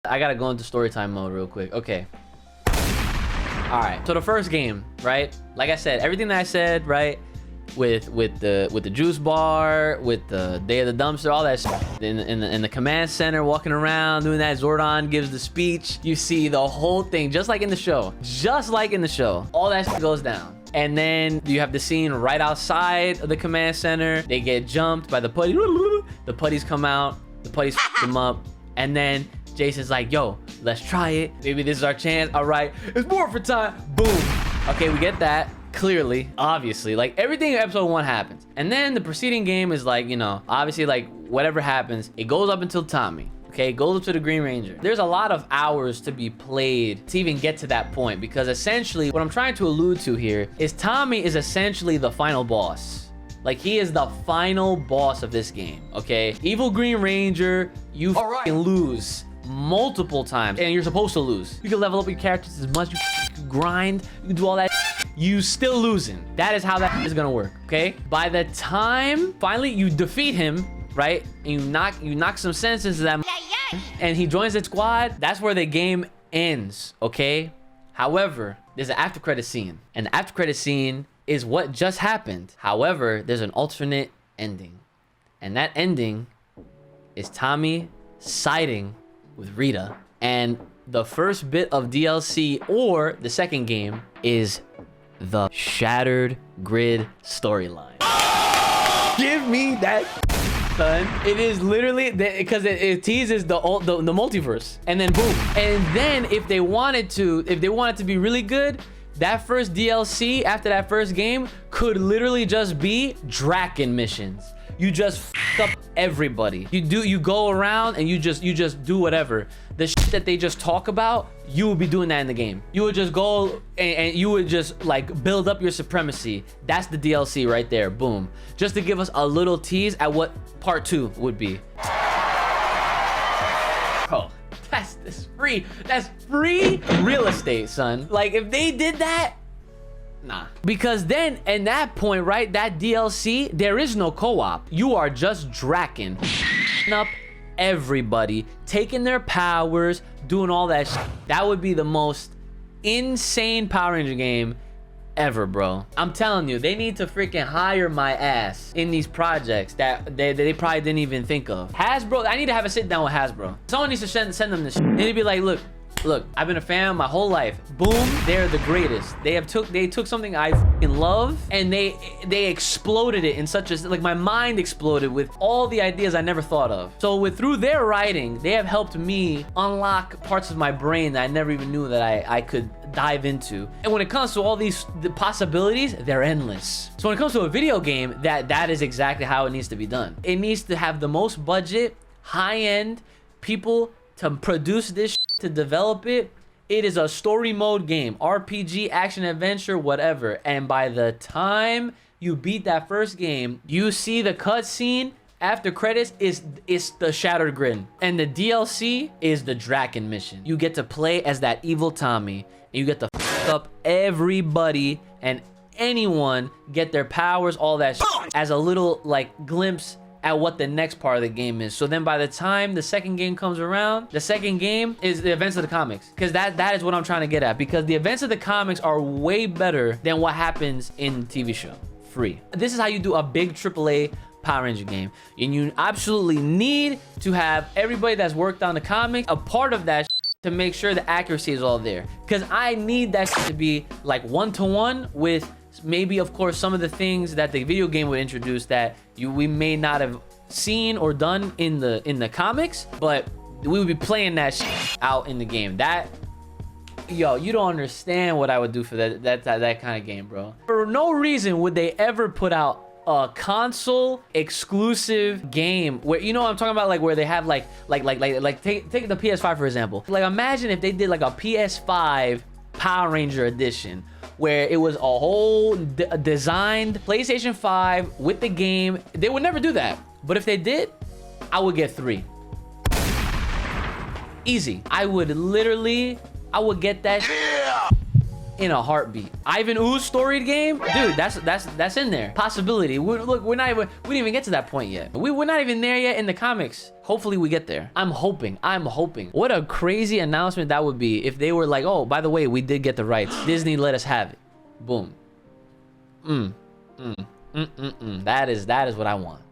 I gotta go into story time mode real quick. Okay. All right. So the first game, right? Like I said, everything that I said, right? With the juice bar, with the day of the dumpster, all that shit. In the command center, walking around doing that. Zordon gives the speech. You see the whole thing, just like in the show. Just like in the show. All that shit goes down. And then you have the scene right outside of the command center. They get jumped by the putty. The putties come out. The putties f them up. And then Jason's like, yo, let's try it. Maybe this is our chance. All right, it's Morphin time. Boom. Okay, we get that. Clearly, obviously, like everything in episode 1 happens. And then the preceding game is like, you know, obviously like whatever happens, it goes up until Tommy. Okay, it goes up to the Green Ranger. There's a lot of hours to be played to even get to that point, because essentially what I'm trying to allude to here is Tommy is essentially the final boss. Like, he is the final boss of this game, okay? Evil Green Ranger, you fucking lose multiple times, and you're supposed to lose. You can level up your characters as much, you can grind, you can do all that. You still losing. That is how that is gonna work, okay? By the time finally you defeat him, right, and you knock some sense into that, and he joins the squad, that's where the game ends, okay? However, there's an after credit scene, and the after credit scene is what just happened. However, there's an alternate ending, and that ending is Tommy siding with Rita. And the first bit of DLC, or the second game, is the Shattered Grid storyline. Give me that, son. It is literally because it teases the multiverse, and then boom. And then if they wanted to be really good, that first DLC after that first game could literally just be Draken missions. You just f up everybody. You go around and you just do whatever. The shit that they just talk about, you would be doing that in the game. You would just go and you would just like build up your supremacy. That's the DLC right there. Boom. Just to give us a little tease at what part 2 would be. Bro, that's free. That's free real estate, son. Like, if they did that, nah. Because then, in that point, right, that DLC, there is no co-op. You are just Draken up everybody, taking their powers, doing all that shit. That would be the most insane Power Ranger game ever, bro. I'm telling you, they need to freaking hire my ass in these projects that they probably didn't even think of. Hasbro, I need to have a sit down with Hasbro. Someone needs to send them this shit. They need to be like, look, I've been a fan my whole life. Boom, they're the greatest. They took something I fucking love, and they exploded it in such a, like, my mind exploded with all the ideas I never thought of. So through their writing, they have helped me unlock parts of my brain that I never even knew that I could dive into. And when it comes to all the possibilities, they're endless. So when it comes to a video game, that is exactly how it needs to be done. It needs to have the most budget, high-end people to produce this, to develop it. It is a story mode game, RPG, action adventure, whatever. And by the time you beat that first game, you see the cutscene after credits is the Shattered Grid, and the DLC is the Draken mission. You get to play as that evil Tommy, and you get to f up everybody and anyone, get their powers, all that shit, as a little like glimpse at what the next part of the game is. So then by the time the second game comes around, the second game is the events of the comics, because that is what I'm trying to get at, because the events of the comics are way better than what happens in the TV show. Free. This is how you do a big AAA Power Ranger game, and you absolutely need to have everybody that's worked on the comic a part of that to make sure the accuracy is all there, because I need that to be like one-to-one with maybe, of course, some of the things that the video game would introduce that we may not have seen or done in the comics, but we would be playing that shit out in the game. That, yo, you don't understand what I would do for that kind of game, bro. For no reason would they ever put out a console exclusive game where, you know what I'm talking about, like where they have like take the PS5 for example. Like, imagine if they did like a PS5 Power Ranger edition, where it was a whole designed PlayStation 5 with the game. They would never do that. But if they did, I would get 3. Easy. I would get that in a heartbeat. Ivan Ooze storied game, dude. That's in there. Possibility. Look, we didn't even get to that point yet. We're not even there yet in the comics. Hopefully we get there. I'm hoping. What a crazy announcement that would be if they were like, oh, by the way, we did get the rights. Disney let us have it. Boom. That is what I want.